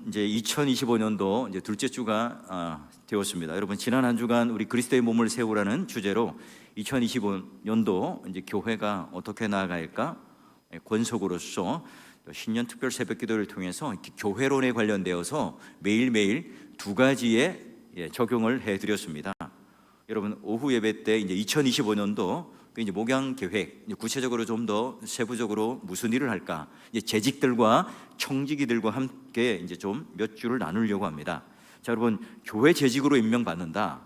이제 2025년도 이제 둘째 주가 되었습니다. 여러분, 지난 한 주간 우리 그리스도의 몸을 세우라는 주제로 2025년도 이제 교회가 어떻게 나아갈까 권속으로서 신년 특별 새벽 기도를 통해서 교회론에 관련되어서 매일매일 두 가지의 적용을 해드렸습니다. 여러분, 오후 예배 때 이제 2025년도 이제 목양 계획, 구체적으로 좀 더 세부적으로 무슨 일을 할까, 이제 재직들과 청지기들과 함께 이제 좀 몇 주를 나누려고 합니다. 자, 여러분, 교회 재직으로 임명받는다.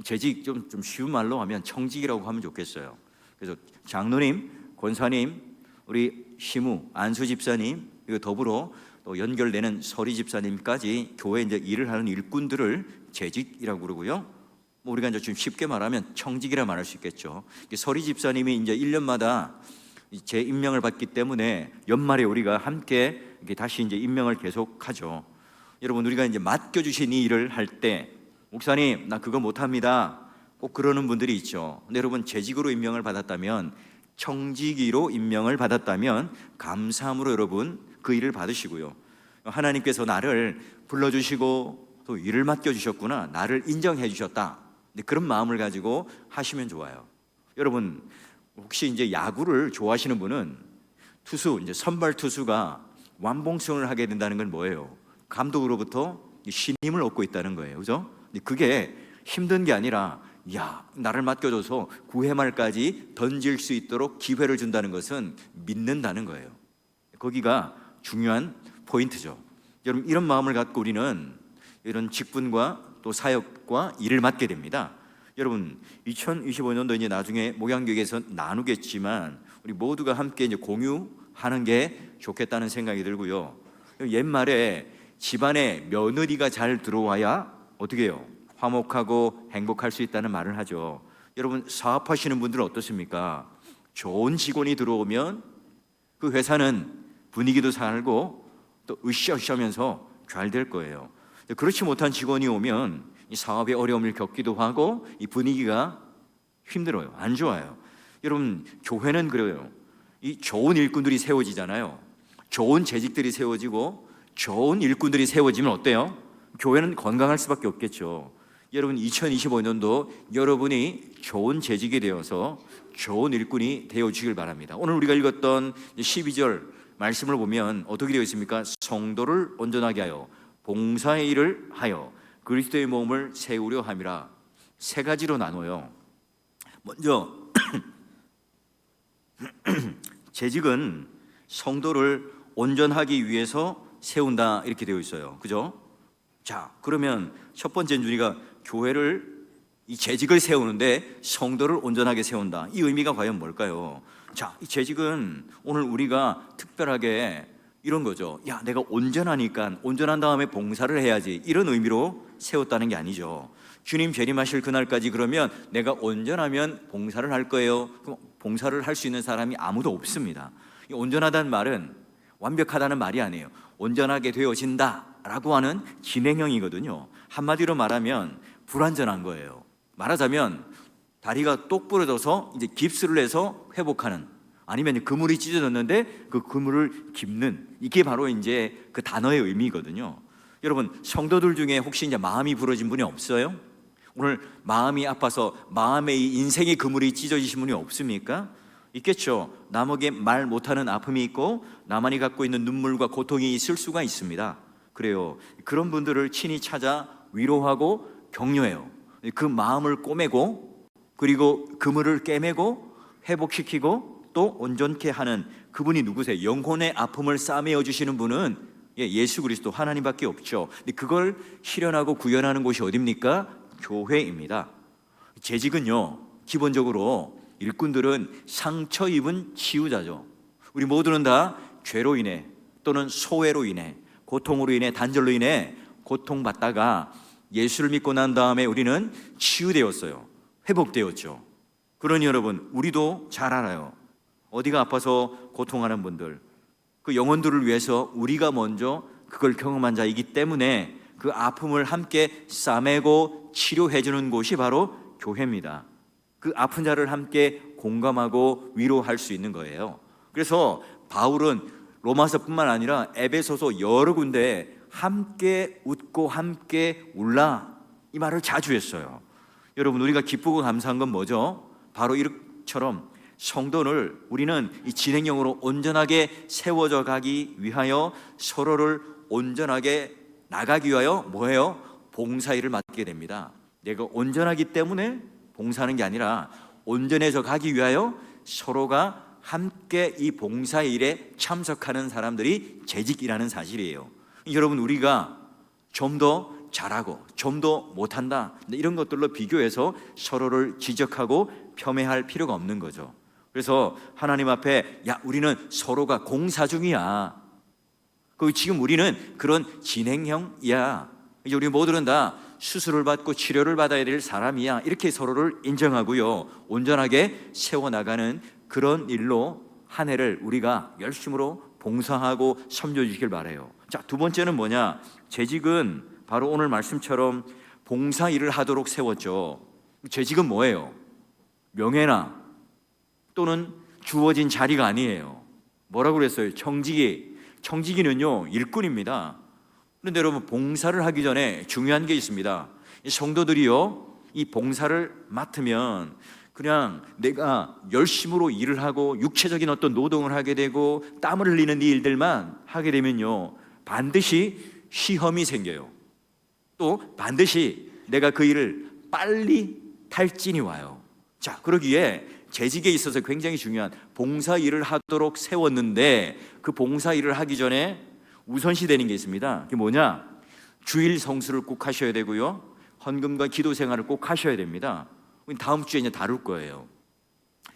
재직 좀 쉬운 말로 하면 청직이라고 하면 좋겠어요. 그래서 장로님, 권사님, 우리 시무, 안수 집사님, 그리고 더불어 또 연결되는 서리 집사님까지 교회 이제 일을 하는 일꾼들을 재직이라고 그러고요. 우리가 이제 좀 쉽게 말하면 청직이라 말할 수 있겠죠. 서리 집사님이 이제 1년마다 재 임명을 받기 때문에 연말에 우리가 함께 다시 이제 임명을 계속하죠. 여러분, 우리가 이제 맡겨주신 이 일을 할 때 목사님, 나 그거 못합니다, 꼭 그러는 분들이 있죠. 근데 여러분, 재직으로 임명을 받았다면, 청지기로 임명을 받았다면 감사함으로 여러분 그 일을 받으시고요. 하나님께서 나를 불러주시고 또 일을 맡겨주셨구나, 나를 인정해 주셨다, 그런 마음을 가지고 하시면 좋아요. 여러분, 혹시 이제 야구를 좋아하시는 분은 투수, 이제 선발 투수가 완봉승을 하게 된다는 건 뭐예요? 감독으로부터 신임을 얻고 있다는 거예요. 그죠? 그게 힘든 게 아니라, 나를 맡겨줘서 9회 말까지 던질 수 있도록 기회를 준다는 것은 믿는다는 거예요. 거기가 중요한 포인트죠. 여러분, 이런 마음을 갖고 우리는 이런 직분과 또 사역과 일을 맡게 됩니다. 여러분, 2025년도 이제 나중에 목양교회에서 나누겠지만 우리 모두가 함께 이제 공유하는 게 좋겠다는 생각이 들고요. 옛말에 집안에 며느리가 잘 들어와야 어떻게 해요? 화목하고 행복할 수 있다는 말을 하죠. 여러분, 사업하시는 분들은 어떻습니까? 좋은 직원이 들어오면 그 회사는 분위기도 살고 또 으쌰으쌰하면서 잘 될 거예요. 그렇지 못한 직원이 오면 이 사업에 어려움을 겪기도 하고 이 분위기가 힘들어요. 안 좋아요. 여러분, 교회는 그래요. 이 좋은 일꾼들이 세워지잖아요. 좋은 재직들이 세워지고 좋은 일꾼들이 세워지면 어때요? 교회는 건강할 수밖에 없겠죠. 여러분, 2025년도 여러분이 좋은 재직이 되어서 좋은 일꾼이 되어주길 바랍니다. 오늘 우리가 읽었던 12절 말씀을 보면 어떻게 되어 있습니까? 성도를 온전하게 하여 봉사의 일을 하여 그리스도의 몸을 세우려 함이라. 세 가지로 나눠요. 먼저 재직은 성도를 온전하기 위해서 세운다, 이렇게 되어 있어요. 그죠? 자, 그러면 첫 번째는 우리가 교회를, 이 재직을 세우는데 성도를 온전하게 세운다. 이 의미가 과연 뭘까요? 자, 이 재직은 오늘 우리가 특별하게 이런 거죠. 내가 온전하니까 온전한 다음에 봉사를 해야지, 이런 의미로 세웠다는 게 아니죠. 주님 재림하실 그날까지 그러면 내가 온전하면 봉사를 할 거예요. 그럼 봉사를 할 수 있는 사람이 아무도 없습니다. 이 온전하다는 말은 완벽하다는 말이 아니에요. 온전하게 되어진다라고 하는 진행형이거든요. 한마디로 말하면 불완전한 거예요. 말하자면 다리가 똑 부러져서 이제 깁스를 해서 회복하는, 아니면 그물이 찢어졌는데 그 그물을 깁는, 이게 바로 이제 그 단어의 의미거든요. 여러분, 성도들 중에 혹시 이제 마음이 부러진 분이 없어요? 오늘 마음이 아파서 마음의 이 인생의 그물이 찢어지신 분이 없습니까? 있겠죠. 남에게 말 못하는 아픔이 있고 나만이 갖고 있는 눈물과 고통이 있을 수가 있습니다. 그래요. 그런 분들을 친히 찾아 위로하고 격려해요. 그 마음을 꼬매고, 그리고 그물을 깨매고 회복시키고 또 온전케 하는 그분이 누구세요? 영혼의 아픔을 싸매어 주시는 분은 예수 그리스도 하나님밖에 없죠. 근데 그걸 실현하고 구현하는 곳이 어딥니까? 교회입니다. 재직은요, 기본적으로 일꾼들은 상처 입은 치유자죠. 우리 모두는 다 죄로 인해 또는 소외로 인해, 고통으로 인해, 단절로 인해 고통받다가 예수를 믿고 난 다음에 우리는 치유되었어요. 회복되었죠. 그러니 여러분, 우리도 잘 알아요. 어디가 아파서 고통하는 분들, 그 영혼들을 위해서 우리가 먼저 그걸 경험한 자이기 때문에 그 아픔을 함께 싸매고 치료해 주는 곳이 바로 교회입니다. 그 아픈 자를 함께 공감하고 위로할 수 있는 거예요. 그래서 바울은 로마서뿐만 아니라 에베소서 여러 군데 함께 웃고 함께 울라, 이 말을 자주 했어요. 여러분, 우리가 기쁘고 감사한 건 뭐죠? 바로 이처럼 성도를 우리는 이 진행형으로 온전하게 세워져 가기 위하여, 서로를 온전하게 나가기 위하여 뭐예요? 봉사일을 맡게 됩니다. 내가 온전하기 때문에 봉사하는 게 아니라 온전해져 가기 위하여 서로가 함께 이 봉사일에 참석하는 사람들이 재직이라는 사실이에요. 여러분, 우리가 좀 더 잘하고 좀 더 못한다, 이런 것들로 비교해서 서로를 지적하고 폄훼할 필요가 없는 거죠. 그래서 하나님 앞에, 야, 우리는 서로가 공사 중이야, 지금 우리는 그런 진행형이야, 이제 우리 모두는 다 수술을 받고 치료를 받아야 될 사람이야, 이렇게 서로를 인정하고요, 온전하게 세워나가는 그런 일로 한 해를 우리가 열심으로 봉사하고 섬겨주시길 바라요. 자, 두 번째는 뭐냐? 재직은 바로 오늘 말씀처럼 봉사 일을 하도록 세웠죠. 재직은 뭐예요? 명예나 또는 주어진 자리가 아니에요. 뭐라고 그랬어요? 청지기는요, 일꾼입니다. 그런데 여러분, 봉사를 하기 전에 중요한 게 있습니다. 이 성도들이요, 이 봉사를 맡으면 그냥 내가 열심으로 일을 하고 육체적인 어떤 노동을 하게 되고 땀을 흘리는 이 일들만 하게 되면요, 반드시 시험이 생겨요. 또 반드시 내가 그 일을 빨리 탈진이 와요. 자, 그러기에 재직에 있어서 굉장히 중요한 봉사 일을 하도록 세웠는데, 그 봉사 일을 하기 전에 우선시 되는 게 있습니다. 그게 뭐냐? 주일 성수를 꼭 하셔야 되고요, 헌금과 기도 생활을 꼭 하셔야 됩니다. 다음 주에 이제 다룰 거예요.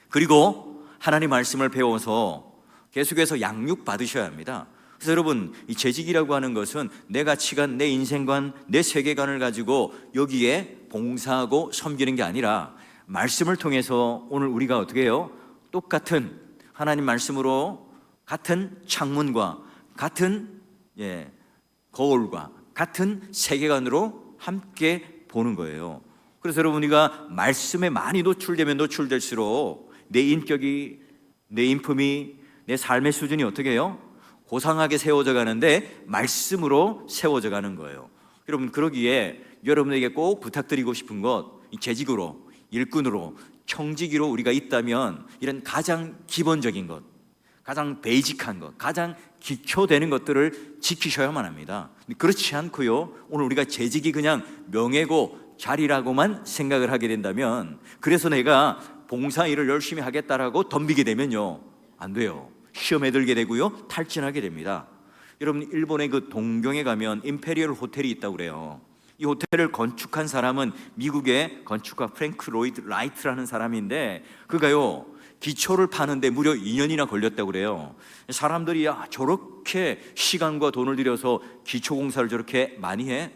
그리고 하나님 말씀을 배워서 계속해서 양육 받으셔야 합니다. 그래서 여러분, 이 재직이라고 하는 것은 내 가치관, 내 인생관, 내 세계관을 가지고 여기에 봉사하고 섬기는 게 아니라, 말씀을 통해서 오늘 우리가 어떻게 해요? 똑같은 하나님 말씀으로 같은 창문과 같은 거울과 같은 세계관으로 함께 보는 거예요. 그래서 여러분, 우리가 말씀에 많이 노출되면 노출될수록 내 인격이, 내 인품이, 내 삶의 수준이 어떻게 해요? 고상하게 세워져 가는데 말씀으로 세워져 가는 거예요. 여러분, 그러기에 여러분에게 꼭 부탁드리고 싶은 것, 이 재직으로, 일꾼으로, 청지기로 우리가 있다면 이런 가장 기본적인 것, 가장 베이직한 것, 가장 기초되는 것들을 지키셔야만 합니다. 그렇지 않고요, 오늘 우리가 재직이 그냥 명예고 자리라고만 생각을 하게 된다면, 그래서 내가 봉사 일을 열심히 하겠다라고 덤비게 되면요, 안 돼요. 시험에 들게 되고요, 탈진하게 됩니다. 여러분, 일본의 그 동경에 가면 임페리얼 호텔이 있다고 그래요. 이 호텔을 건축한 사람은 미국의 건축가 프랭크 로이드 라이트라는 사람인데, 그가요, 기초를 파는데 무려 2년이나 걸렸다고 그래요. 사람들이 저렇게 시간과 돈을 들여서 기초 공사를 저렇게 많이 해?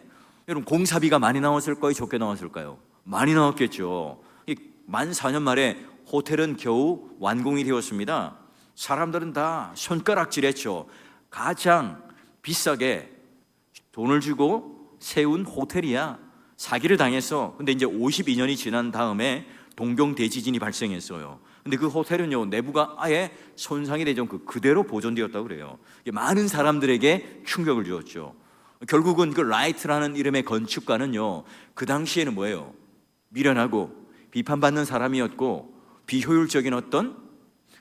여러분, 공사비가 많이 나왔을까요? 적게 나왔을까요? 많이 나왔겠죠. 14,4년 만에 호텔은 겨우 완공이 되었습니다. 사람들은 다 손가락질했죠. 가장 비싸게 돈을 주고 세운 호텔이야. 사기를 당했어. 근데 이제 52년이 지난 다음에 동경 대지진이 발생했어요. 근데 그 호텔은요, 내부가 아예 손상이 되지 않고 그대로 보존되었다고 그래요. 많은 사람들에게 충격을 주었죠. 결국은 그 라이트라는 이름의 건축가는요, 그 당시에는 뭐예요? 미련하고 비판받는 사람이었고 비효율적인 어떤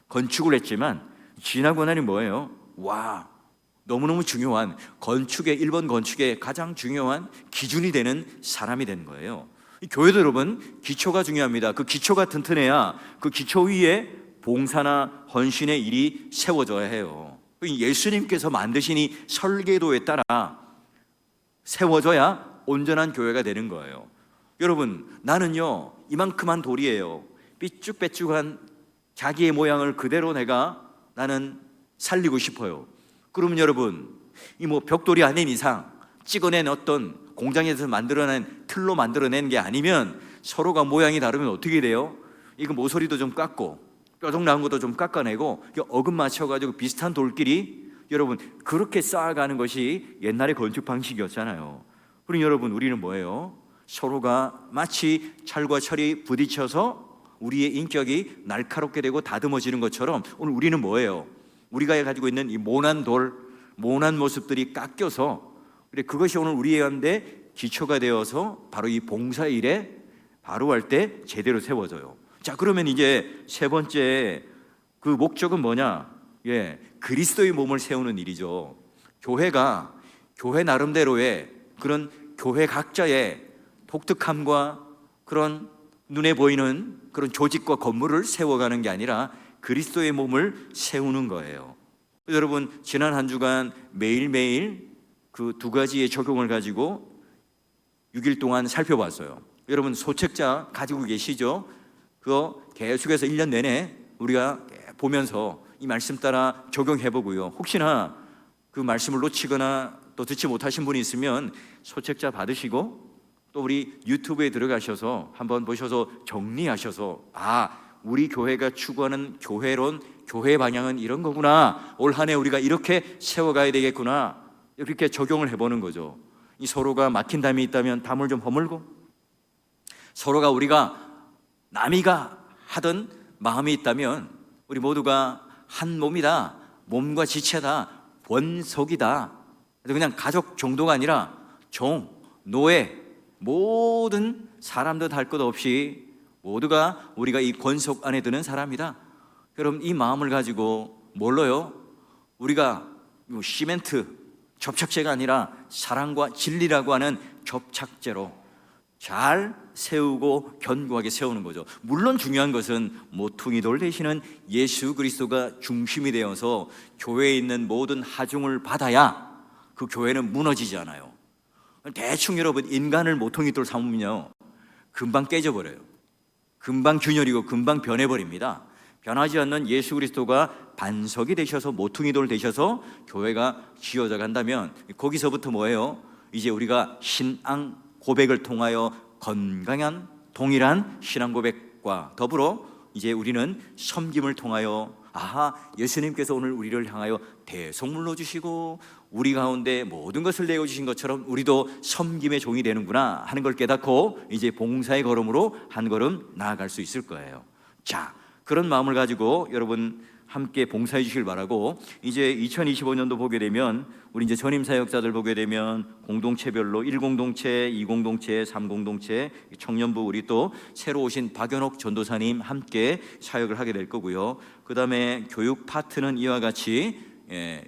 건축을 했지만, 지나고 나니 뭐예요? 와, 너무너무 중요한 건축의, 일본 건축의 가장 중요한 기준이 되는 사람이 된 거예요. 이 교회도 여러분, 기초가 중요합니다. 그 기초가 튼튼해야 그 기초 위에 봉사나 헌신의 일이 세워져야 해요. 예수님께서 만드신 이 설계도에 따라 세워져야 온전한 교회가 되는 거예요. 여러분, 나는요, 이만큼한 돌이에요. 삐쭉빼쭉한 자기의 모양을 그대로 나는 살리고 싶어요. 그러면 여러분, 이 벽돌이 아닌 이상 찍어낸 어떤 공장에서 만들어낸 틀로 만들어낸 게 아니면 서로가 모양이 다르면 어떻게 돼요? 이거 모서리도 좀 깎고 뾰족 나온 것도 좀 깎아내고 어긋 맞춰가지고 비슷한 돌끼리, 여러분, 그렇게 쌓아가는 것이 옛날의 건축 방식이었잖아요. 그럼 여러분, 우리는 뭐예요? 서로가 마치 철과 철이 부딪혀서 우리의 인격이 날카롭게 되고 다듬어지는 것처럼 오늘 우리는 뭐예요? 우리가 가지고 있는 이 모난 돌, 모난 모습들이 깎여서 그래 그것이 오늘 우리 가운데 기초가 되어서 바로 이 봉사일에 바로 할 때 제대로 세워져요. 자, 그러면 이제 세 번째 그 목적은 뭐냐? 그리스도의 몸을 세우는 일이죠. 교회가 교회 나름대로의 그런 교회 각자의 독특함과 그런 눈에 보이는 그런 조직과 건물을 세워가는 게 아니라 그리스도의 몸을 세우는 거예요. 여러분, 지난 한 주간 매일매일 그 두 가지의 적용을 가지고 6일 동안 살펴봤어요. 여러분, 소책자 가지고 계시죠? 그거 계속해서 1년 내내 우리가 보면서 이 말씀 따라 적용해보고요. 혹시나 그 말씀을 놓치거나 또 듣지 못하신 분이 있으면 소책자 받으시고 또 우리 유튜브에 들어가셔서 한번 보셔서 정리하셔서 우리 교회가 추구하는 교회론, 교회 방향은 이런 거구나, 올 한 해 우리가 이렇게 세워가야 되겠구나, 이렇게 적용을 해보는 거죠. 이 서로가 막힌 담이 있다면 담을 좀 허물고, 서로가 우리가 남이가 하던 마음이 있다면 우리 모두가 한 몸이다, 몸과 지체다, 원석이다, 그냥 가족 정도가 아니라 종, 노예, 모든 사람들 할 것 없이 모두가 우리가 이 권속 안에 드는 사람이다. 그럼 이 마음을 가지고 뭘로요? 우리가 시멘트, 접착제가 아니라 사랑과 진리라고 하는 접착제로 잘 세우고 견고하게 세우는 거죠. 물론 중요한 것은 모퉁이돌 되시는 예수 그리스도가 중심이 되어서 교회에 있는 모든 하중을 받아야 그 교회는 무너지지 않아요. 대충 여러분, 인간을 모퉁이돌 삼으면요 금방 깨져버려요. 금방 균열이고 금방 변해버립니다. 변하지 않는 예수 그리스도가 반석이 되셔서 모퉁이돌 되셔서 교회가 지어져 간다면 거기서부터 뭐예요? 이제 우리가 신앙 고백을 통하여 건강한 동일한 신앙 고백과 더불어 이제 우리는 섬김을 통하여 예수님께서 오늘 우리를 향하여 대속물로 주시고 우리 가운데 모든 것을 내어주신 것처럼 우리도 섬김의 종이 되는구나 하는 걸 깨닫고 이제 봉사의 걸음으로 한 걸음 나아갈 수 있을 거예요. 자, 그런 마음을 가지고 여러분 함께 봉사해 주시길 바라고, 이제 2025년도 보게 되면 우리 이제 전임 사역자들 보게 되면 공동체별로 1공동체, 2공동체, 3공동체, 청년부 우리 또 새로 오신 박연옥 전도사님 함께 사역을 하게 될 거고요. 그 다음에 교육 파트는 이와 같이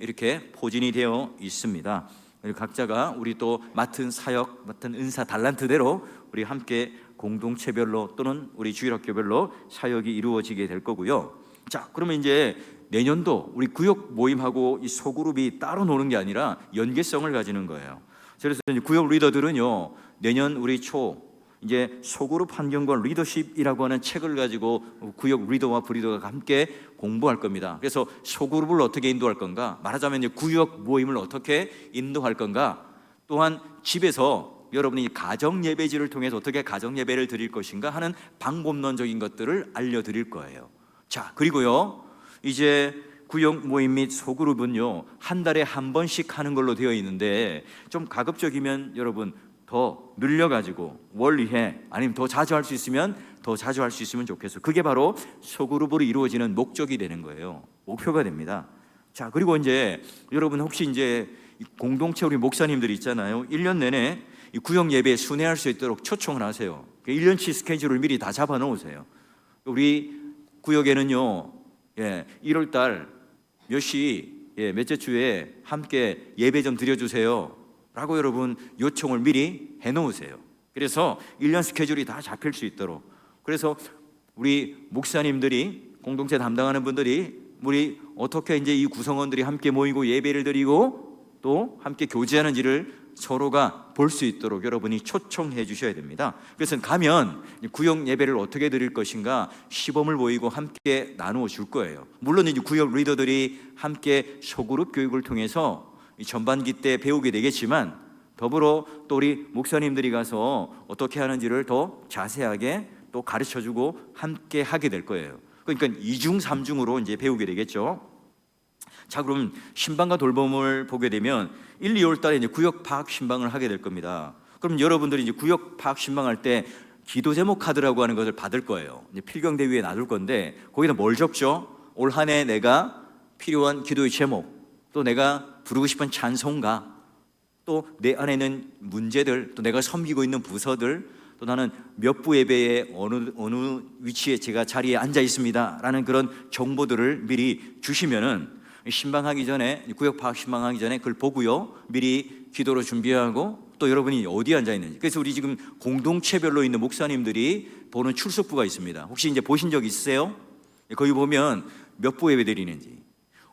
이렇게 포진이 되어 있습니다. 각자가 우리 또 맡은 사역, 맡은 은사 달란트대로 우리 함께 공동체별로 또는 우리 주일학교별로 사역이 이루어지게 될 거고요. 자, 그러면 이제 내년도 우리 구역 모임하고 이 소그룹이 따로 노는 게 아니라 연계성을 가지는 거예요. 그래서 이제 구역 리더들은요 내년 우리 초 이제 소그룹 환경과 리더십이라고 하는 책을 가지고 구역 리더와 브리더가 함께 공부할 겁니다. 그래서 소그룹을 어떻게 인도할 건가, 말하자면 이제 구역 모임을 어떻게 인도할 건가, 또한 집에서 여러분이 가정 예배지를 통해서 어떻게 가정 예배를 드릴 것인가 하는 방법론적인 것들을 알려드릴 거예요. 자, 그리고요 이제 구역 모임 및 소그룹은요 한 달에 한 번씩 하는 걸로 되어 있는데 좀 가급적이면 여러분 더 늘려가지고 월리해 아니면 더 자주 할 수 있으면 더 자주 할 수 있으면 좋겠어요. 그게 바로 소그룹으로 이루어지는 목적이 되는 거예요. 목표가 됩니다. 자, 그리고 이제 여러분 혹시 이제 공동체 우리 목사님들이 있잖아요. 1년 내내 이 구역 예배에 순회할 수 있도록 초청을 하세요. 1년치 스케줄을 미리 다 잡아 놓으세요. 우리 구역에는요 1월 달 몇 시 몇째 주에 함께 예배 좀 드려주세요 라고 여러분 요청을 미리 해놓으세요. 그래서 1년 스케줄이 다 잡힐 수 있도록. 그래서 우리 목사님들이 공동체 담당하는 분들이 우리 어떻게 이제 이 구성원들이 함께 모이고 예배를 드리고 또 함께 교제하는지를 서로가 볼 수 있도록 여러분이 초청해 주셔야 됩니다. 그래서 가면 구역 예배를 어떻게 드릴 것인가 시범을 보이고 함께 나누어 줄 거예요. 물론 이제 구역 리더들이 함께 소그룹 교육을 통해서 전반기 때 배우게 되겠지만 더불어 또 우리 목사님들이 가서 어떻게 하는지를 더 자세하게 또 가르쳐주고 함께 하게 될 거예요. 그러니까 2중 3중으로 이제 배우게 되겠죠. 자, 그럼 신방과 돌봄을 보게 되면 1, 2월 달에 이제 구역 파악 신방을 하게 될 겁니다. 그럼 여러분들이 이제 구역 파악 신방할 때 기도 제목 카드라고 하는 것을 받을 거예요. 이제 필경대 위에 놔둘 건데 거기다 뭘 적죠? 올 한 해 내가 필요한 기도의 제목, 또 내가 부르고 싶은 찬송가, 또 내 안에 있는 문제들, 또 내가 섬기고 있는 부서들, 또 나는 몇 부 예배에 어느 위치에 제가 자리에 앉아 있습니다라는 그런 정보들을 미리 주시면은 신방하기 전에, 구역 파악 신방하기 전에 그걸 보고요, 미리 기도로 준비하고 또 여러분이 어디에 앉아 있는지. 그래서 우리 지금 공동체별로 있는 목사님들이 보는 출석부가 있습니다. 혹시 이제 보신 적 있으세요? 거기 보면 몇 부 예배 드리는지,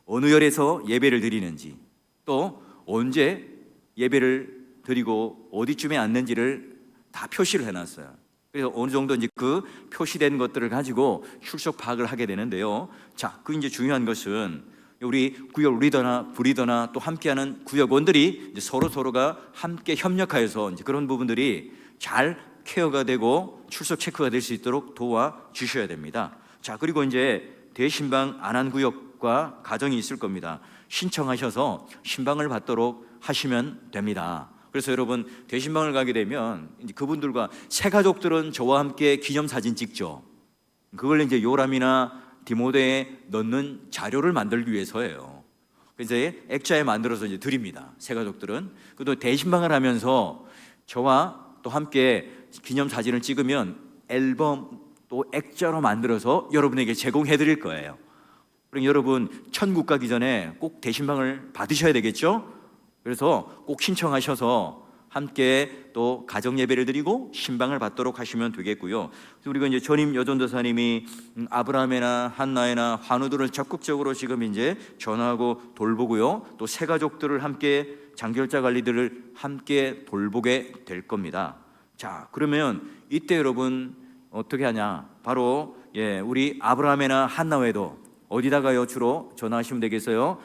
어느 열에서 예배를 드리는지, 또 언제 예배를 드리고 어디쯤에 앉는지를 다 표시를 해놨어요. 그래서 어느 정도 이제 그 표시된 것들을 가지고 출석 파악을 하게 되는데요. 자, 그 이제 중요한 것은 우리 구역 리더나 부리더나 또 함께하는 구역원들이 이제 서로가 함께 협력하여서 이제 그런 부분들이 잘 케어가 되고 출석 체크가 될 수 있도록 도와주셔야 됩니다. 자, 그리고 이제 대신방 안 한 구역과 가정이 있을 겁니다. 신청하셔서 신방을 받도록 하시면 됩니다. 그래서 여러분, 대신방을 가게 되면 이제 그분들과 새 가족들은 저와 함께 기념사진 찍죠. 그걸 이제 요람이나 디모데에 넣는 자료를 만들기 위해서예요. 그래서 액자에 만들어서 이제 드립니다. 새 가족들은. 또 대신방을 하면서 저와 또 함께 기념사진을 찍으면 앨범 또 액자로 만들어서 여러분에게 제공해 드릴 거예요. 그럼 여러분, 천국 가기 전에 꼭 대신방을 받으셔야 되겠죠? 그래서 꼭 신청하셔서 함께 또 가정 예배를 드리고 신방을 받도록 하시면 되겠고요. 그리고 이제 전임 여전도사님이 아브라함이나 한나이나 환우들을 적극적으로 지금 이제 전하고 돌보고요. 또 새 가족들을 함께 장결자 관리들을 함께 돌보게 될 겁니다. 자, 그러면 이때 여러분 어떻게 하냐? 바로 우리 아브라함이나 한나에도 어디다가요 주로 전화하시면 되겠어요?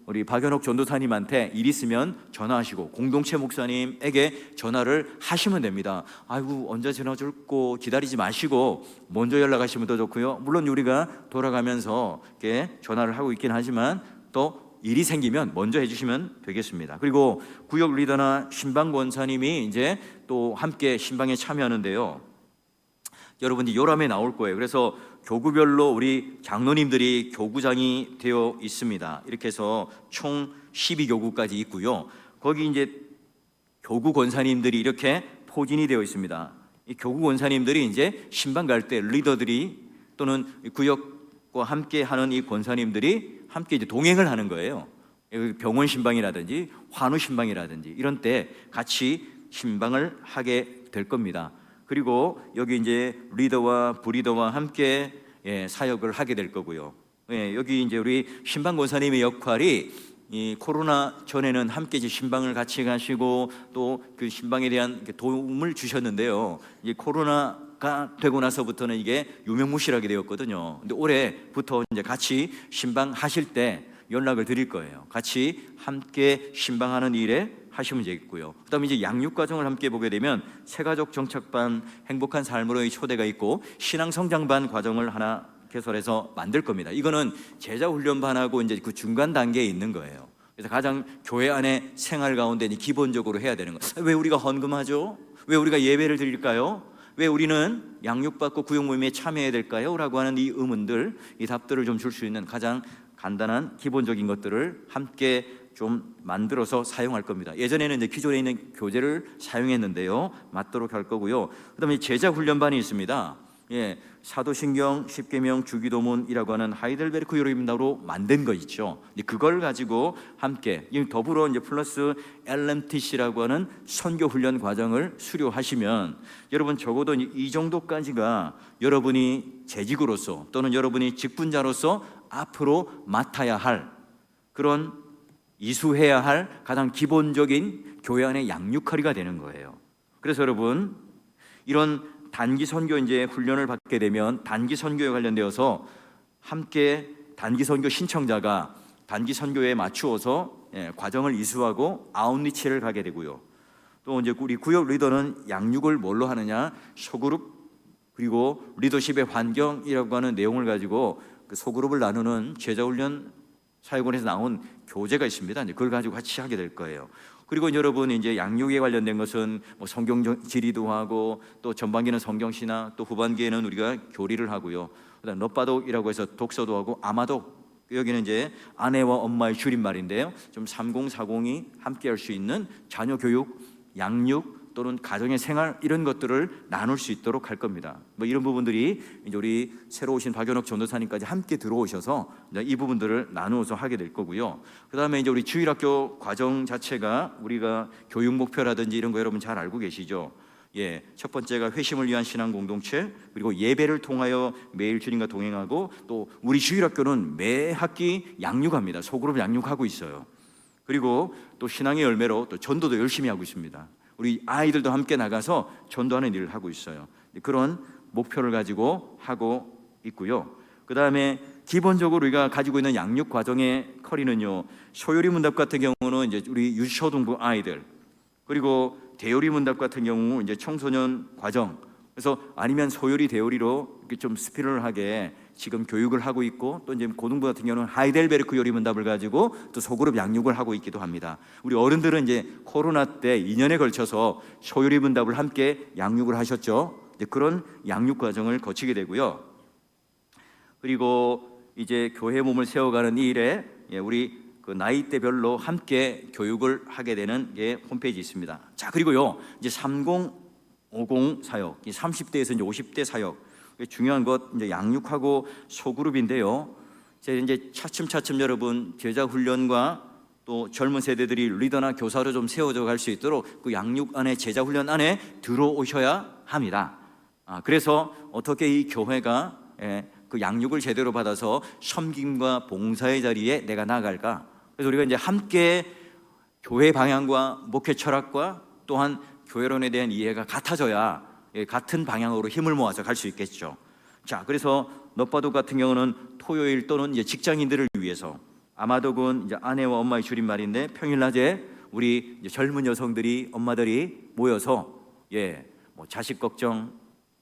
우리 박연옥 전도사님한테 일 있으면 전화하시고 공동체 목사님에게 전화를 하시면 됩니다. 아이고, 언제 전화 줄고 기다리지 마시고 먼저 연락하시면 더 좋고요. 물론 우리가 돌아가면서 이렇게 전화를 하고 있긴 하지만 또 일이 생기면 먼저 해주시면 되겠습니다. 그리고 구역 리더나 신방 권사님이 이제 또 함께 신방에 참여하는데요. 여러분이 요람에 나올 거예요. 그래서 교구별로 우리 장로님들이 교구장이 되어 있습니다. 이렇게 해서 총 12교구까지 있고요. 거기 이제 교구 권사님들이 이렇게 포진이 되어 있습니다. 이 교구 권사님들이 이제 신방 갈 때 리더들이 또는 구역과 함께 하는 이 권사님들이 함께 이제 동행을 하는 거예요. 병원 신방이라든지 환우 신방이라든지 이런 때 같이 신방을 하게 될 겁니다. 그리고 여기 이제 리더와 부리더와 함께 사역을 하게 될 거고요. 여기 이제 우리 신방 권사님의 역할이 이 코로나 전에는 함께 이제 신방을 같이 가시고 또 그 신방에 대한 도움을 주셨는데요. 이제 코로나가 되고 나서부터는 이게 유명무실하게 되었거든요. 근데 올해부터 이제 같이 신방 하실 때 연락을 드릴 거예요. 같이 함께 신방하는 일에 하시면 되겠고요. 그다음에 이제 양육 과정을 함께 보게 되면 새가족 정착반, 행복한 삶으로의 초대가 있고 신앙 성장반 과정을 하나 개설해서 만들 겁니다. 이거는 제자 훈련반하고 이제 그 중간 단계에 있는 거예요. 그래서 가장 교회 안에 생활 가운데 기본적으로 해야 되는 거예요. 왜 우리가 헌금하죠? 왜 우리가 예배를 드릴까요? 왜 우리는 양육받고 구역 모임에 참여해야 될까요? 라고 하는 이 의문들, 이 답들을 좀 줄 수 있는 가장 간단한 기본적인 것들을 함께 좀 만들어서 사용할 겁니다. 예전에는 이제 기존에 있는 교재를 사용했는데요, 맞도록 할 거고요. 그다음에 제자 훈련반이 있습니다. 사도신경, 십계명, 주기도문이라고 하는 하이델베르크 요리문답으로 만든 거 있죠. 그걸 가지고 함께 더불어 이제 플러스 LMTC라고 하는 선교 훈련 과정을 수료하시면 여러분 적어도 이 정도까지가 여러분이 재직으로서 또는 여러분이 직분자로서 앞으로 맡아야 할 그런 이수해야 할 가장 기본적인 교회 안의 양육거리가 되는 거예요. 그래서 여러분 이런 단기 선교 이제 훈련을 받게 되면 단기 선교에 관련되어서 함께 단기 선교 신청자가 단기 선교에 맞추어서 과정을 이수하고 아웃리치를 가게 되고요. 또 이제 우리 구역 리더는 양육을 뭘로 하느냐? 소그룹 그리고 리더십의 환경이라고 하는 내용을 가지고 그 소그룹을 나누는 제자훈련 사역원에서 나온 교재가 있습니다. 이제 그걸 가지고 같이 하게 될 거예요. 그리고 여러분 이제 양육에 관련된 것은 뭐 성경 지리도 하고 또 전반기는 성경시나 또 후반기에는 우리가 교리를 하고요. 그다음 넛바독이라고 해서 독서도 하고 아마독 여기는 이제 아내와 엄마의 줄임말인데요. 좀 3040이 함께 할 수 있는 자녀 교육, 양육 또는 가정의 생활 이런 것들을 나눌 수 있도록 할 겁니다. 뭐 이런 부분들이 이제 우리 새로 오신 박연옥 전도사님까지 함께 들어오셔서 이제 이 부분들을 나누어서 하게 될 거고요. 그다음에 이제 우리 주일학교 과정 자체가 우리가 교육 목표라든지 이런 거 여러분 잘 알고 계시죠? 예, 첫 번째가 회심을 위한 신앙 공동체, 그리고 예배를 통하여 매일 주님과 동행하고, 또 우리 주일학교는 매 학기 양육합니다. 소그룹 양육하고 있어요. 그리고 또 신앙의 열매로 또 전도도 열심히 하고 있습니다. 우리 아이들도 함께 나가서 전도하는 일을 하고 있어요. 그런 목표를 가지고 하고 있고요. 그 다음에 기본적으로 우리가 가지고 있는 양육 과정의 커리는요, 소요리 문답 같은 경우는 이제 우리 유초등부 아이들, 그리고 대요리 문답 같은 경우 이제 청소년 과정, 그래서 아니면 소요리 대요리로 이렇게 좀 스피럴하게 지금 교육을 하고 있고, 또 이제 고등부 같은 경우는 하이델베르크 요리 문답을 가지고 또 소그룹 양육을 하고 있기도 합니다. 우리 어른들은 이제 코로나 때 2년에 걸쳐서 소요리 문답을 함께 양육을 하셨죠. 이제 그런 양육 과정을 거치게 되고요. 그리고 이제 교회 몸을 세워가는 이 일에 우리 그 나이대별로 함께 교육을 하게 되는 게 홈페이지 있습니다. 자, 그리고요, 이제 3050 사역, 30대에서 이제 50대 사역, 중요한 것 이제 양육하고 소그룹인데요. 이제 차츰차츰 여러분 제자 훈련과 또 젊은 세대들이 리더나 교사로 좀 세워져 갈 수 있도록 그 양육 안에, 제자 훈련 안에 들어오셔야 합니다. 그래서 어떻게 이 교회가 그 양육을 제대로 받아서 섬김과 봉사의 자리에 내가 나아갈까? 그래서 우리가 이제 함께 교회 방향과 목회 철학과 또한 교회론에 대한 이해가 같아져야 같은 방향으로 힘을 모아서 갈 수 있겠죠. 자, 그래서 너바독 같은 경우는 토요일 또는 이제 직장인들을 위해서, 아마독은 이제 아내와 엄마의 줄임말인데 평일 낮에 우리 이제 젊은 여성들이, 엄마들이 모여서 뭐 자식 걱정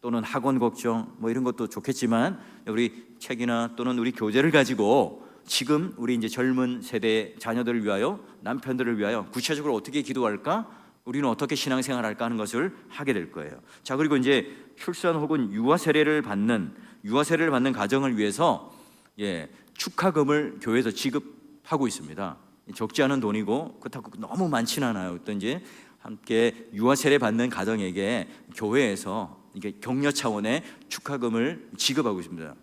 또는 학원 걱정 뭐 이런 것도 좋겠지만, 우리 책이나 또는 우리 교재를 가지고 지금 우리 이제 젊은 세대 자녀들을 위하여, 남편들을 위하여 구체적으로 어떻게 기도할까? 우리는 어떻게 신앙생활할까 하는 것을 하게 될 거예요. 자, 그리고 이제 출산 혹은 유아 세례를 받는 가정을 위해서 축하금을 교회에서 지급하고 있습니다. 적지 않은 돈이고 그렇다고 너무 많지는 않아요. 어떤 이제 함께 유아 세례 받는 가정에게 교회에서 이게 격려 차원의 축하금을 지급하고 있습니다.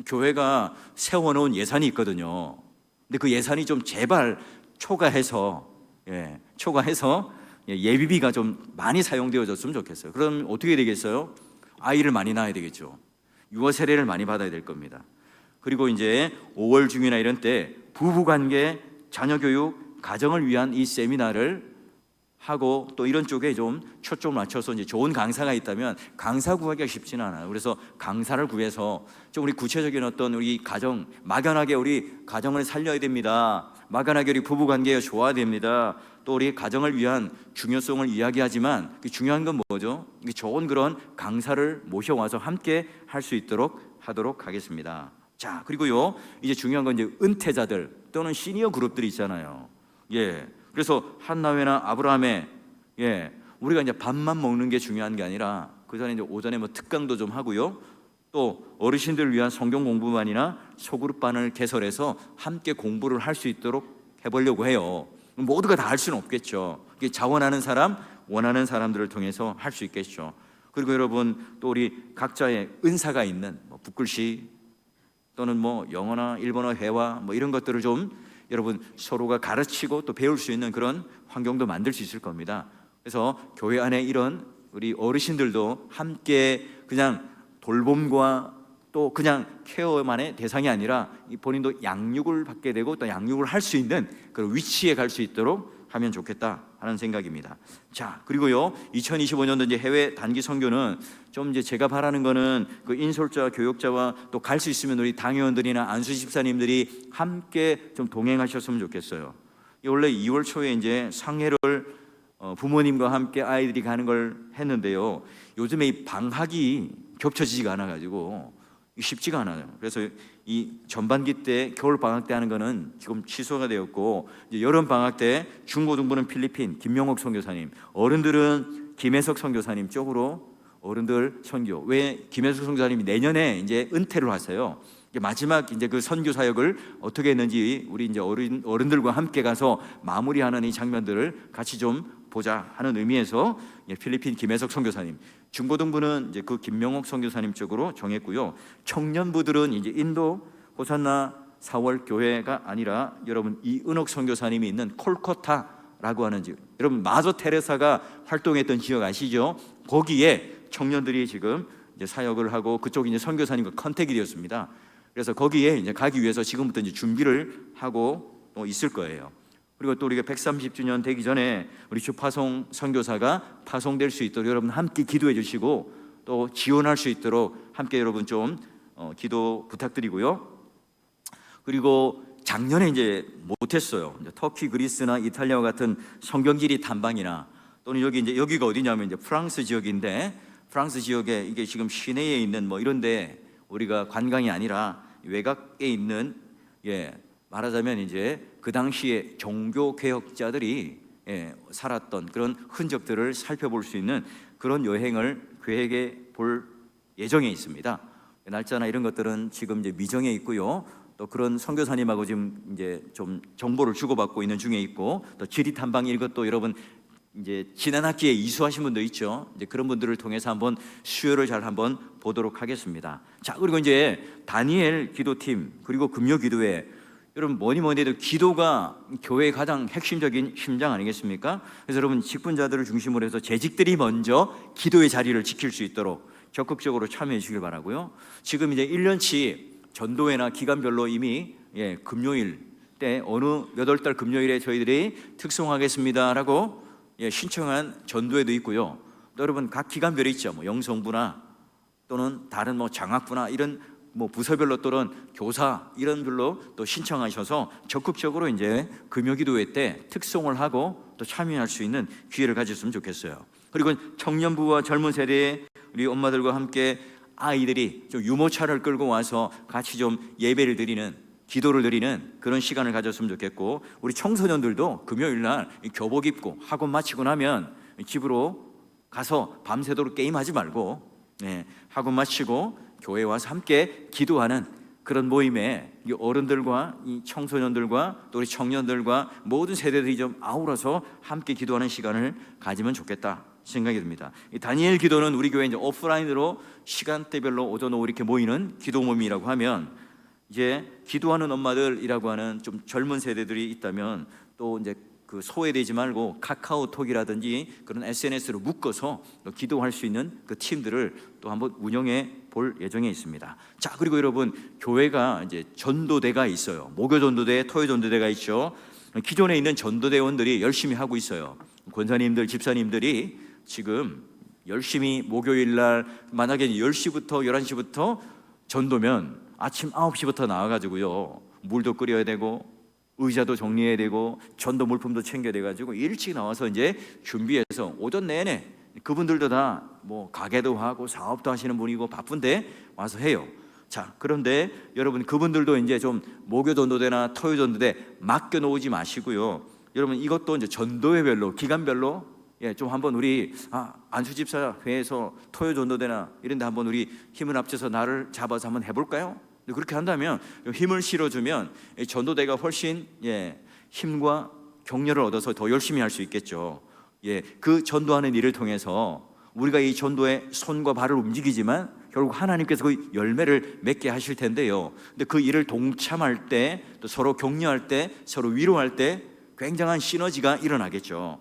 교회가 세워놓은 예산이 있거든요. 근데 그 예산이 좀 제발 초과해서 예비비가 좀 많이 사용되어졌으면 좋겠어요. 그럼 어떻게 되겠어요? 아이를 많이 낳아야 되겠죠. 유아 세례를 많이 받아야 될 겁니다. 그리고 이제 5월 중이나 이런 때 부부관계, 자녀교육, 가정을 위한 이 세미나를 하고, 또 이런 쪽에 좀 초점을 맞춰서 이제 좋은 강사가 있다면 강사 구하기가 쉽지는 않아요. 그래서 강사를 구해서 좀 우리 구체적인 어떤 우리 가정, 막연하게 우리 가정을 살려야 됩니다. 막연하게 우리 부부관계가 좋아야 됩니다. 또 우리 가정을 위한 중요성을 이야기하지만 그 중요한 건 뭐죠? 좋은 그런 강사를 모셔와서 함께 할 수 있도록 하도록 하겠습니다. 자, 그리고요, 이제 중요한 건 이제 은퇴자들 또는 시니어 그룹들이 있잖아요. 그래서 한나회나 아브라함에 우리가 이제 밥만 먹는 게 중요한 게 아니라 그 전에 이제 오전에 뭐 특강도 좀 하고요, 또 어르신들을 위한 성경 공부반이나 소그룹반을 개설해서 함께 공부를 할 수 있도록 해보려고 해요. 모두가 다 할 수는 없겠죠. 자원하는 사람, 원하는 사람들을 통해서 할 수 있겠죠. 그리고 여러분, 또 우리 각자의 은사가 있는 뭐 붓글씨 또는 뭐 영어나 일본어 회화 뭐 이런 것들을 좀 여러분 서로가 가르치고 또 배울 수 있는 그런 환경도 만들 수 있을 겁니다. 그래서 교회 안에 이런 우리 어르신들도 함께 그냥 돌봄과 또 그냥 케어만의 대상이 아니라 본인도 양육을 받게 되고 또 양육을 할 수 있는 그런 위치에 갈 수 있도록 하면 좋겠다 하는 생각입니다. 자, 그리고요, 2025년도 이제 해외 단기 선교는 좀 이제 제가 바라는 거는 그 인솔자, 교역자와 또 갈 수 있으면 우리 당회원들이나 안수 집사님들이 함께 좀 동행하셨으면 좋겠어요. 원래 2월 초에 이제 상해를 부모님과 함께 아이들이 가는 걸 했는데요. 요즘에 이 방학이 겹쳐지지가 않아가지고 쉽지가 않아요. 그래서 이 전반기 때, 겨울 방학 때 하는 거는 지금 취소가 되었고, 이제 여름 방학 때 중고등부는 필리핀 김명옥 선교사님, 어른들은 김혜석 선교사님 쪽으로 어른들 선교. 왜 김혜석 선교사님이 내년에 이제 은퇴를 하세요. 마지막 이제 그 선교 사역을 어떻게 했는지 우리 이제 어른들과 함께 가서 마무리하는 이 장면들을 같이 좀 보자 하는 의미에서 필리핀 김혜석 선교사님, 중고등부는 이제 그 김명옥 선교사님 쪽으로 정했고요. 청년부들은 이제 인도 호산나 4월 교회가 아니라 여러분 이은옥 선교사님이 있는 콜커타라고 하는 지역, 여러분 마저 테레사가 활동했던 지역 아시죠? 거기에 청년들이 지금 이제 사역을 하고 그쪽 이제 선교사님과 컨택이 되었습니다. 그래서 거기에 이제 가기 위해서 지금부터 이제 준비를 하고 있을 거예요. 그리고 또 우리가 130주년 되기 전에 우리 주파송 선교사가 파송될 수 있도록 여러분 함께 기도해 주시고 또 지원할 수 있도록 함께 여러분 좀 기도 부탁드리고요. 그리고 작년에 이제 못했어요. 이제 터키, 그리스나 이탈리아와 같은 성경지리 탐방이나 또는 여기 이제 여기가 어디냐면 이제 프랑스 지역인데 프랑스 지역에 이게 지금 시내에 있는 뭐 이런데 우리가 관광이 아니라 외곽에 있는 말하자면 이제 그 당시에 종교 개혁자들이 살았던 그런 흔적들을 살펴볼 수 있는 그런 여행을 계획해 볼 예정에 있습니다. 날짜나 이런 것들은 지금 이제 미정에 있고요. 또 그런 선교사님하고 지금 이제 좀 정보를 주고받고 있는 중에 있고 또 지리 탐방 이것도 여러분 이제 지난 학기에 이수하신 분도 있죠. 이제 그런 분들을 통해서 한번 수요를 잘 한번 보도록 하겠습니다. 자, 그리고 이제 다니엘 기도팀 그리고 금요 기도회, 여러분 뭐니 해도 기도가 교회의 가장 핵심적인 심장 아니겠습니까? 그래서 여러분 직분자들을 중심으로 해서 재직들이 먼저 기도의 자리를 지킬 수 있도록 적극적으로 참여해 주시길 바라고요. 지금 이제 1년치 전도회나 기간별로 이미 금요일 때 어느 몇 월 달 금요일에 저희들이 특송하겠습니다라고 신청한 전도회도 있고요. 또 여러분 각 기간별이 있죠. 뭐 영성부나 또는 다른 뭐 장학부나 이런 뭐 부서별로 또는 교사 이런 별로 또 신청하셔서 적극적으로 이제 금요기도회 때 특송을 하고 또 참여할 수 있는 기회를 가졌으면 좋겠어요. 그리고 청년부와 젊은 세대의 우리 엄마들과 함께 아이들이 좀 유모차를 끌고 와서 같이 좀 예배를 드리는, 기도를 드리는 그런 시간을 가졌으면 좋겠고, 우리 청소년들도 금요일 날 교복 입고 학원 마치고 나면 집으로 가서 밤새도록 게임하지 말고 학원 마치고 교회에 와서 함께 기도하는 그런 모임에 이 어른들과 이 청소년들과 또 우리 청년들과 모든 세대들이 좀 아우러서 함께 기도하는 시간을 가지면 좋겠다 생각이 듭니다. 이 다니엘 기도는 우리 교회 이제 오프라인으로 시간대별로 오전 오후 이렇게 모이는 기도 모임이라고 하면, 이제 기도하는 엄마들이라고 하는 좀 젊은 세대들이 있다면 또 이제 그 소외되지 말고 카카오톡이라든지 그런 SNS로 묶어서 기도할 수 있는 그 팀들을 또 한번 운영해 볼 예정에 있습니다. 자, 그리고 여러분 교회가 이제 전도대가 있어요. 목요 전도대, 토요 전도대가 있죠. 기존에 있는 전도대원들이 열심히 하고 있어요. 권사님들, 집사님들이 지금 열심히 목요일 날 만약에 10시부터 11시부터 전도면 아침 9시부터 나와가지고요 물도 끓여야 되고 의자도 정리해야 되고 전도 물품도 챙겨야 돼가지고 일찍 나와서 이제 준비해서 오전 내내, 그분들도 다 뭐 가게도 하고 사업도 하시는 분이고 바쁜데 와서 해요. 자, 그런데 여러분 그분들도 이제 좀 목요 전도대나 토요 전도대 맡겨 놓지 마시고요. 여러분 이것도 이제 전도회별로 기간별로 좀 한번 우리 안수 집사 회에서 토요 전도대나 이런데 한번 우리 힘을 합쳐서 나를 잡아서 한번 해볼까요? 그렇게 한다면 힘을 실어주면 전도대가 훨씬 힘과 격려를 얻어서 더 열심히 할 수 있겠죠. 그 전도하는 일을 통해서 우리가 이 전도의 손과 발을 움직이지만 결국 하나님께서 그 열매를 맺게 하실 텐데요. 근데 그 일을 동참할 때, 또 서로 격려할 때, 서로 위로할 때 굉장한 시너지가 일어나겠죠.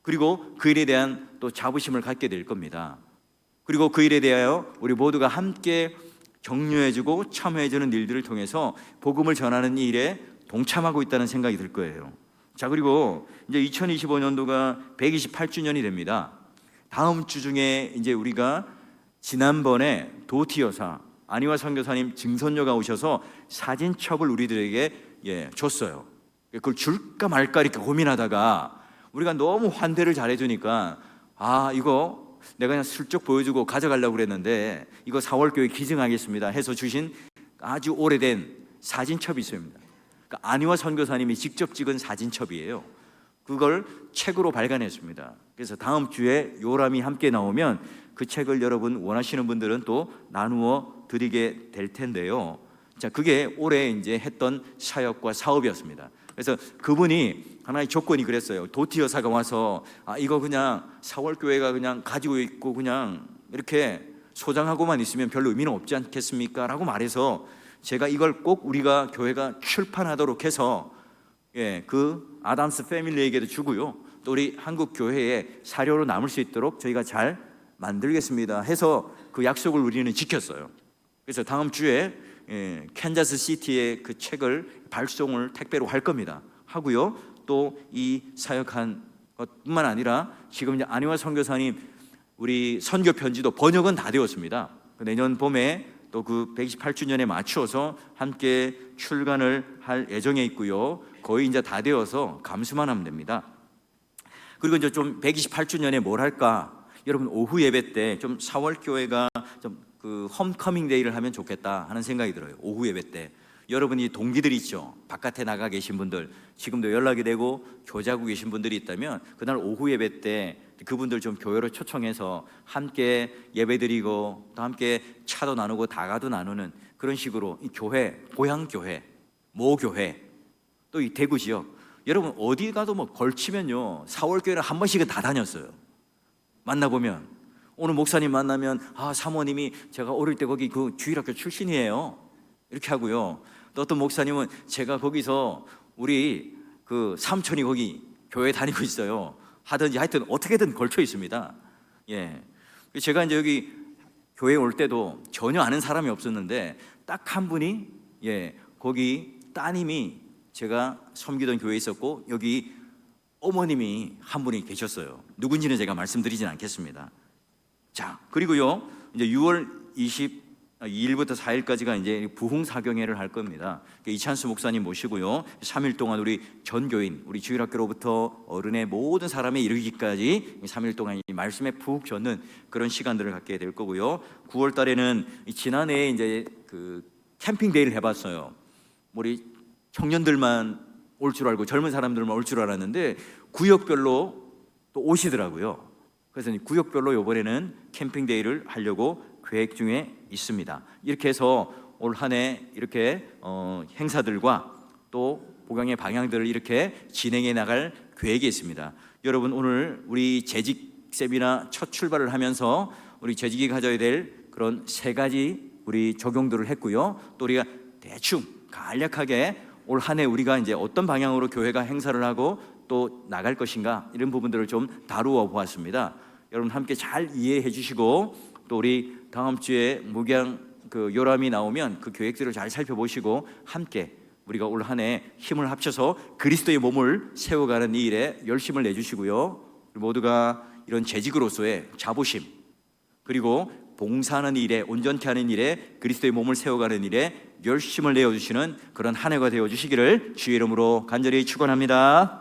그리고 그 일에 대한 또 자부심을 갖게 될 겁니다. 그리고 그 일에 대하여 우리 모두가 함께 격려해주고 참여해주는 일들을 통해서 복음을 전하는 일에 동참하고 있다는 생각이 들 거예요. 자, 그리고 이제 2025년도가 128주년이 됩니다. 다음 주 중에 이제 우리가 지난번에 도티 여사 안희화 선교사님 증선녀가 오셔서 사진첩을 우리들에게 줬어요. 그걸 줄까 말까 이렇게 고민하다가 우리가 너무 환대를 잘해주니까 이거 내가 그냥 슬쩍 보여주고 가져가려고 그랬는데 이거 4월 교회 기증하겠습니다 해서 주신 아주 오래된 사진첩이 있습니다. 그러니까 안희화 선교사님이 직접 찍은 사진첩이에요. 그걸 책으로 발간했습니다. 그래서 다음 주에 요람이 함께 나오면 그 책을 여러분 원하시는 분들은 또 나누어 드리게 될 텐데요. 자, 그게 올해 이제 했던 사역과 사업이었습니다. 그래서 그분이 하나의 조건이 그랬어요. 도티 여사가 와서 이거 그냥 사월교회가 그냥 가지고 있고 그냥 이렇게 소장하고만 있으면 별로 의미는 없지 않겠습니까? 라고 말해서 제가 이걸 꼭 우리가 교회가 출판하도록 해서 그 아담스 패밀리에게도 주고요, 또 우리 한국 교회에 사료로 남을 수 있도록 저희가 잘 만들겠습니다 해서 그 약속을 우리는 지켰어요. 그래서 다음 주에 캔자스 시티에 그 책을 발송을 택배로 할 겁니다. 하고요, 또 이 사역한 것뿐만 아니라 지금 이제 안희화 선교사님 우리 선교 편지도 번역은 다 되었습니다. 내년 봄에 또 그 128주년에 맞추어서 함께 출간을 할 예정에 있고요, 거의 이제 다 되어서 감수만 하면 됩니다. 그리고 이제 좀 128주년에 뭘 할까? 여러분 오후 예배 때 좀 4월 교회가 좀 그 홈커밍 데이를 하면 좋겠다 하는 생각이 들어요. 오후 예배 때 여러분이 동기들 있죠, 바깥에 나가 계신 분들, 지금도 연락이 되고 교제하고 계신 분들이 있다면 그날 오후 예배 때 그분들 좀 교회로 초청해서 함께 예배드리고 또 함께 차도 나누고 다가도 나누는 그런 식으로 이 교회, 고향교회, 모교회, 또 이 대구 지역, 여러분 어디 가도 뭐 걸치면요 4월 교회를 한 번씩은 다 다녔어요. 만나보면 오늘 목사님 만나면 사모님이 제가 어릴 때 거기 그 주일학교 출신이에요 이렇게 하고요, 또 어떤 목사님은 제가 거기서 우리 그 삼촌이 거기 교회 다니고 있어요 하든지, 하여튼 어떻게든 걸쳐 있습니다. 제가 이제 여기 교회 올 때도 전혀 아는 사람이 없었는데 딱 한 분이 거기 따님이 제가 섬기던 교회에 있었고 여기 어머님이 한 분이 계셨어요. 누군지는 제가 말씀드리진 않겠습니다. 자, 그리고요 이제 6월 22일부터 4일까지가 이제 부흥 사경회를 할 겁니다. 이찬수 목사님 모시고요 3일 동안 우리 전교인, 우리 주일학교로부터 어른의 모든 사람에 이르기까지 3일 동안 이 말씀에 푹 젖는 그런 시간들을 갖게 될 거고요. 9월 달에는 지난해에 이제 그 캠핑 데이를 해봤어요. 우리 청년들만 올 줄 알고 젊은 사람들만 올 줄 알았는데 구역별로 또 오시더라고요. 그래서 구역별로 이번에는 캠핑 데이를 하려고 계획 중에 있습니다. 이렇게 해서 올 한 해 이렇게 행사들과 또 복양의 방향들을 이렇게 진행해 나갈 계획이 있습니다. 여러분 오늘 우리 재직 세미나 첫 출발을 하면서 우리 재직이 가져야 될 그런 3가지 우리 적용들을 했고요, 또 우리가 대충 간략하게 올 한 해 우리가 이제 어떤 방향으로 교회가 행사를 하고 또 나갈 것인가 이런 부분들을 좀 다루어 보았습니다. 여러분 함께 잘 이해해 주시고 또 우리 다음 주에 목양 그 요람이 나오면 그 계획들을 잘 살펴보시고 함께 우리가 올 한 해 힘을 합쳐서 그리스도의 몸을 세워가는 이 일에 열심을 내주시고요, 모두가 이런 재직으로서의 자부심, 그리고 봉사하는 일에, 온전케 하는 일에, 그리스도의 몸을 세워가는 일에 열심을 내어주시는 그런 한 해가 되어주시기를 주의 이름으로 간절히 축원합니다.